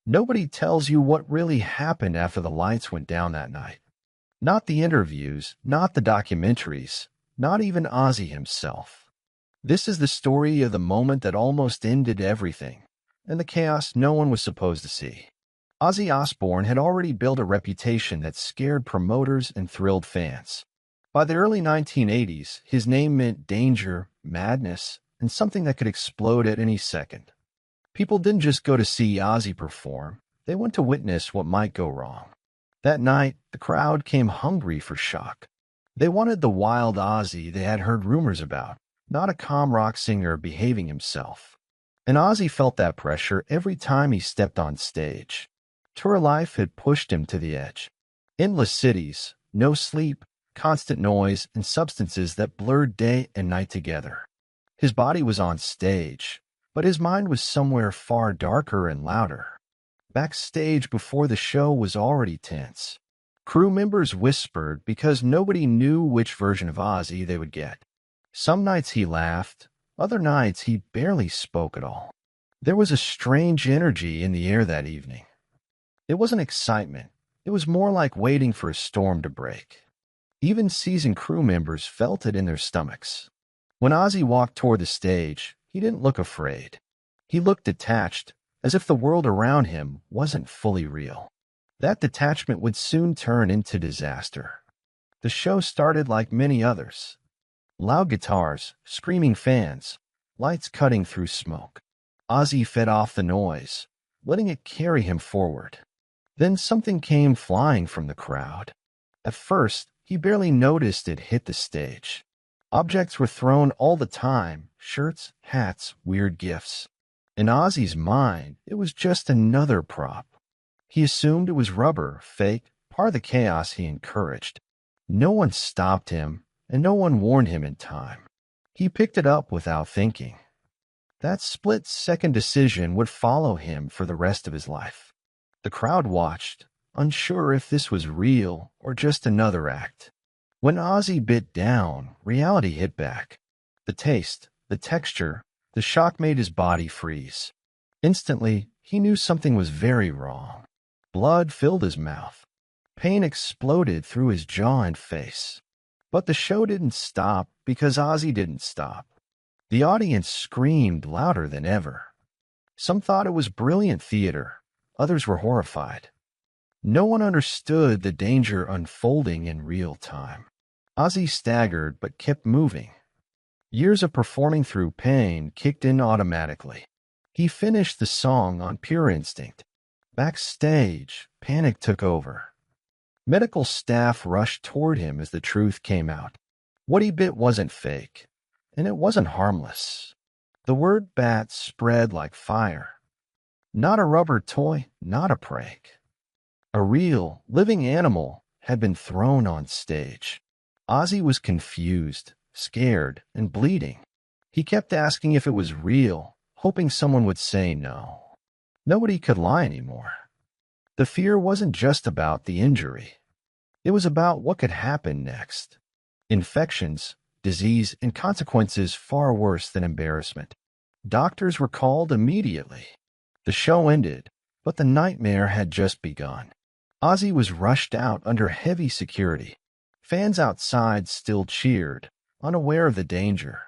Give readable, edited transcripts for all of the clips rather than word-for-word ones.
Nobody tells you what really happened after the lights went down that night. Not the interviews, not the documentaries, not even Ozzy himself. This is the story of the moment that almost ended everything, and the chaos no one was supposed to see. Ozzy Osbourne had already built a reputation that scared promoters and thrilled fans. By the early 1980s, his name meant danger, madness, and something that could explode at any second. People didn't just go to see Ozzy perform, they went to witness what might go wrong. That night, the crowd came hungry for shock. They wanted the wild Ozzy they had heard rumors about, not a calm rock singer behaving himself. And Ozzy felt that pressure every time he stepped on stage. Tour life had pushed him to the edge. Endless cities, no sleep, constant noise, and substances that blurred day and night together. His body was on stage, but his mind was somewhere far darker and louder. Backstage before the show was already tense. Crew members whispered because nobody knew which version of Ozzy they would get. Some nights he laughed, other nights he barely spoke at all. There was a strange energy in the air that evening. It wasn't excitement. It was more like waiting for a storm to break. Even seasoned crew members felt it in their stomachs. When Ozzy walked toward the stage, he didn't look afraid. He looked detached, as if the world around him wasn't fully real. That detachment would soon turn into disaster. The show started like many others. Loud guitars, screaming fans, lights cutting through smoke. Ozzy fed off the noise, letting it carry him forward. Then something came flying from the crowd. At first, he barely noticed it hit the stage. Objects were thrown all the time, shirts, hats, weird gifts. In Ozzy's mind, it was just another prop. He assumed it was rubber, fake, part of the chaos he encouraged. No one stopped him, and no one warned him in time. He picked it up without thinking. That split-second decision would follow him for the rest of his life. The crowd watched, unsure if this was real or just another act. When Ozzy bit down, reality hit back. The taste, the texture, the shock made his body freeze. Instantly, he knew something was very wrong. Blood filled his mouth. Pain exploded through his jaw and face. But the show didn't stop because Ozzy didn't stop. The audience screamed louder than ever. Some thought it was brilliant theater. Others were horrified. No one understood the danger unfolding in real time. Ozzy staggered but kept moving. Years of performing through pain kicked in automatically. He finished the song on pure instinct. Backstage, panic took over. Medical staff rushed toward him as the truth came out. What he bit wasn't fake, and it wasn't harmless. The word bat spread like fire. Not a rubber toy, not a prank. A real, living animal had been thrown on stage. Ozzy was confused, scared, and bleeding. He kept asking if it was real, hoping someone would say no. Nobody could lie anymore. The fear wasn't just about the injury. It was about what could happen next. Infections, disease, and consequences far worse than embarrassment. Doctors were called immediately. The show ended, but the nightmare had just begun. Ozzy was rushed out under heavy security. Fans outside still cheered, unaware of the danger.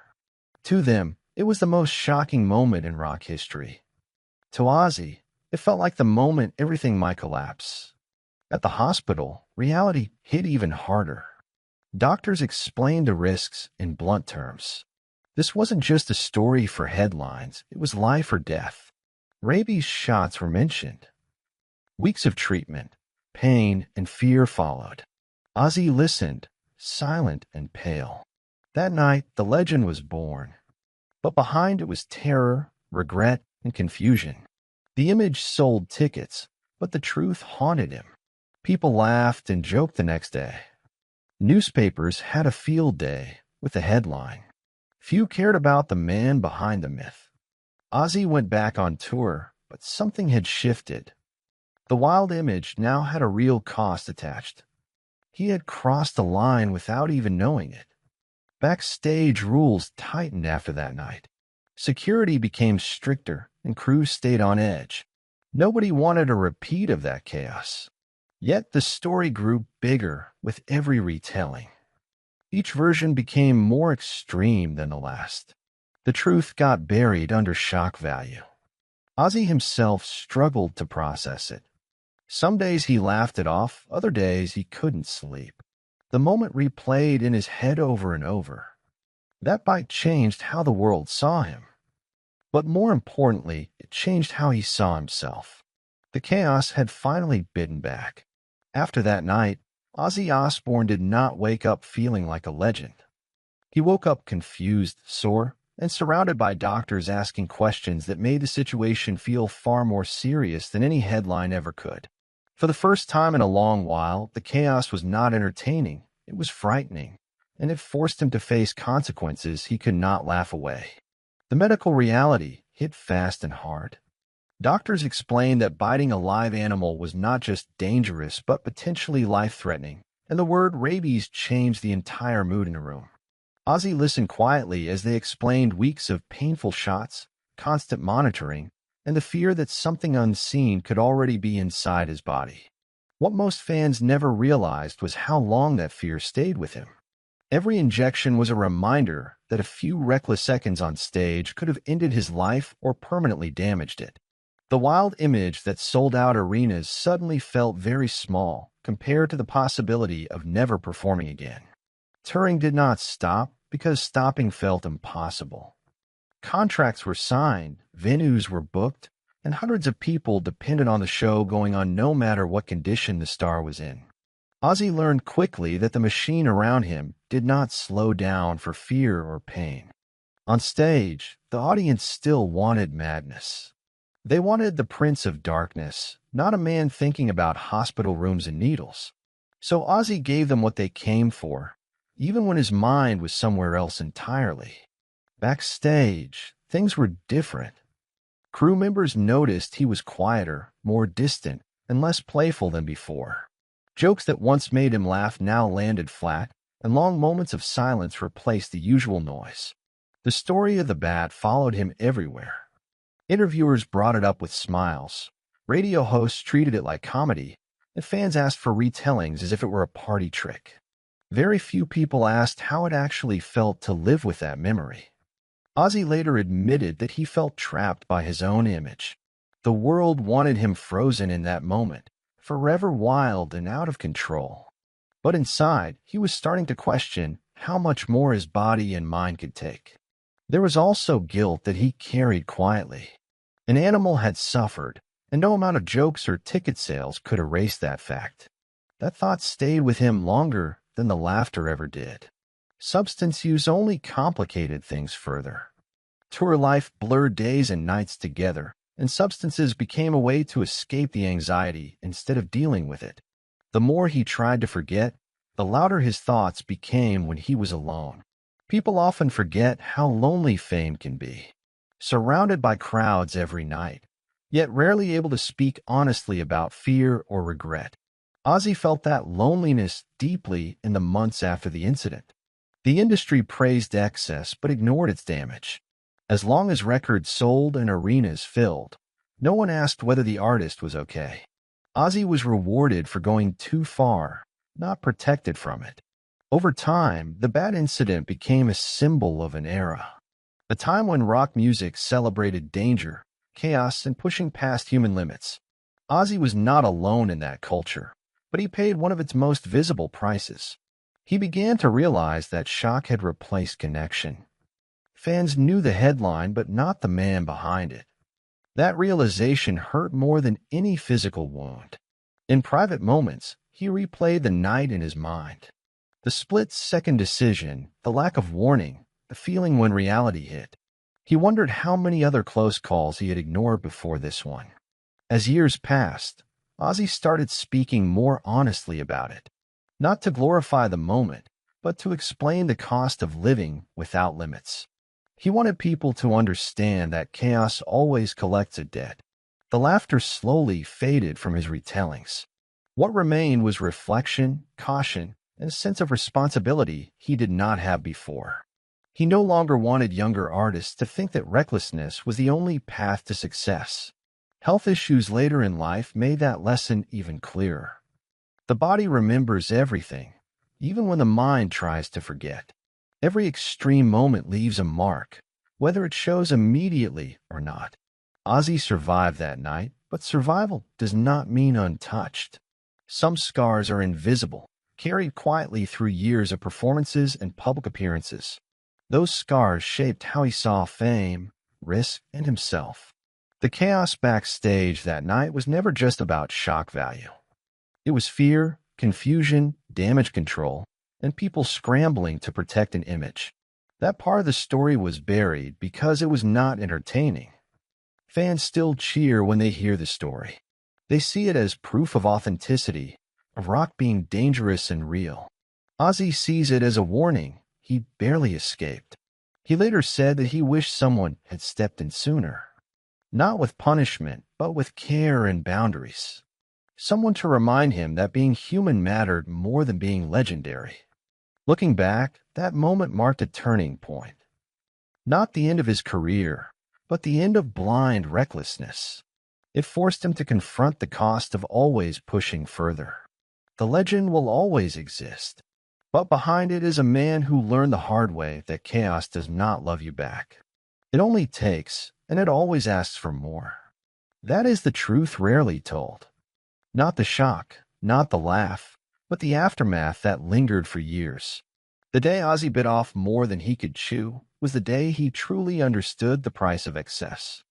To them, it was the most shocking moment in rock history. To Ozzy, it felt like the moment everything might collapse. At the hospital, reality hit even harder. Doctors explained the risks in blunt terms. This wasn't just a story for headlines, it was life or death. Rabies shots were mentioned. Weeks of treatment, pain, and fear followed. Ozzy listened, silent and pale. That night, the legend was born. But behind it was terror, regret, and confusion. The image sold tickets, but the truth haunted him. People laughed and joked the next day. Newspapers had a field day with a headline. Few cared about the man behind the myth. Ozzy went back on tour, but something had shifted. The wild image now had a real cost attached. He had crossed the line without even knowing it. Backstage rules tightened after that night. Security became stricter, and crews stayed on edge. Nobody wanted a repeat of that chaos. Yet the story grew bigger with every retelling. Each version became more extreme than the last. The truth got buried under shock value. Ozzy himself struggled to process it. Some days he laughed it off, other days he couldn't sleep. The moment replayed in his head over and over. That bite changed how the world saw him. But more importantly, it changed how he saw himself. The chaos had finally bitten back. After that night, Ozzy Osbourne did not wake up feeling like a legend. He woke up confused, sore, and surrounded by doctors asking questions that made the situation feel far more serious than any headline ever could. For the first time in a long while, the chaos was not entertaining, it was frightening, and it forced him to face consequences he could not laugh away. The medical reality hit fast and hard. Doctors explained that biting a live animal was not just dangerous but potentially life-threatening, and the word rabies changed the entire mood in the room. Ozzy listened quietly as they explained weeks of painful shots, constant monitoring, and the fear that something unseen could already be inside his body. What most fans never realized was how long that fear stayed with him. Every injection was a reminder that a few reckless seconds on stage could have ended his life or permanently damaged it. The wild image that sold out arenas suddenly felt very small compared to the possibility of never performing again. Touring did not stop because stopping felt impossible. Contracts were signed, venues were booked, and hundreds of people depended on the show going on no matter what condition the star was in. Ozzy learned quickly that the machine around him did not slow down for fear or pain. On stage, the audience still wanted madness. They wanted the Prince of Darkness, not a man thinking about hospital rooms and needles. So Ozzy gave them what they came for, even when his mind was somewhere else entirely. Backstage, things were different. Crew members noticed he was quieter, more distant, and less playful than before. Jokes that once made him laugh now landed flat, and long moments of silence replaced the usual noise. The story of the bat followed him everywhere. Interviewers brought it up with smiles. Radio hosts treated it like comedy, and fans asked for retellings as if it were a party trick. Very few people asked how it actually felt to live with that memory. Ozzy later admitted that he felt trapped by his own image. The world wanted him frozen in that moment, forever wild and out of control. But inside, he was starting to question how much more his body and mind could take. There was also guilt that he carried quietly. An animal had suffered, and no amount of jokes or ticket sales could erase that fact. That thought stayed with him longer than the laughter ever did. Substance use only complicated things further. Tour life blurred days and nights together, and substances became a way to escape the anxiety instead of dealing with it. The more he tried to forget, the louder his thoughts became when he was alone. People often forget how lonely fame can be. Surrounded by crowds every night, yet rarely able to speak honestly about fear or regret. Ozzy felt that loneliness deeply in the months after the incident. The industry praised excess but ignored its damage. As long as records sold and arenas filled, no one asked whether the artist was okay. Ozzy was rewarded for going too far, not protected from it. Over time, the bad incident became a symbol of an era. A time when rock music celebrated danger, chaos, and pushing past human limits. Ozzy was not alone in that culture, but he paid one of its most visible prices. He began to realize that shock had replaced connection. Fans knew the headline, but not the man behind it. That realization hurt more than any physical wound. In private moments, he replayed the night in his mind. The split-second decision, the lack of warning, the feeling when reality hit. He wondered how many other close calls he had ignored before this one. As years passed, Ozzy started speaking more honestly about it. Not to glorify the moment, but to explain the cost of living without limits. He wanted people to understand that chaos always collects a debt. The laughter slowly faded from his retellings. What remained was reflection, caution, and a sense of responsibility he did not have before. He no longer wanted younger artists to think that recklessness was the only path to success. Health issues later in life made that lesson even clearer. The body remembers everything, even when the mind tries to forget. Every extreme moment leaves a mark, whether it shows immediately or not. Ozzy survived that night, but survival does not mean untouched. Some scars are invisible, carried quietly through years of performances and public appearances. Those scars shaped how he saw fame, risk, and himself. The chaos backstage that night was never just about shock value. It was fear, confusion, damage control, and people scrambling to protect an image. That part of the story was buried because it was not entertaining. Fans still cheer when they hear the story. They see it as proof of authenticity, of rock being dangerous and real. Ozzy sees it as a warning. He barely escaped. He later said that he wished someone had stepped in sooner. Not with punishment, but with care and boundaries. Someone to remind him that being human mattered more than being legendary. Looking back, that moment marked a turning point. Not the end of his career, but the end of blind recklessness. It forced him to confront the cost of always pushing further. The legend will always exist, but behind it is a man who learned the hard way that chaos does not love you back. It only takes, and it always asks for more. That is the truth rarely told. Not the shock, not the laugh, but the aftermath that lingered for years. The day Ozzy bit off more than he could chew was the day he truly understood the price of excess.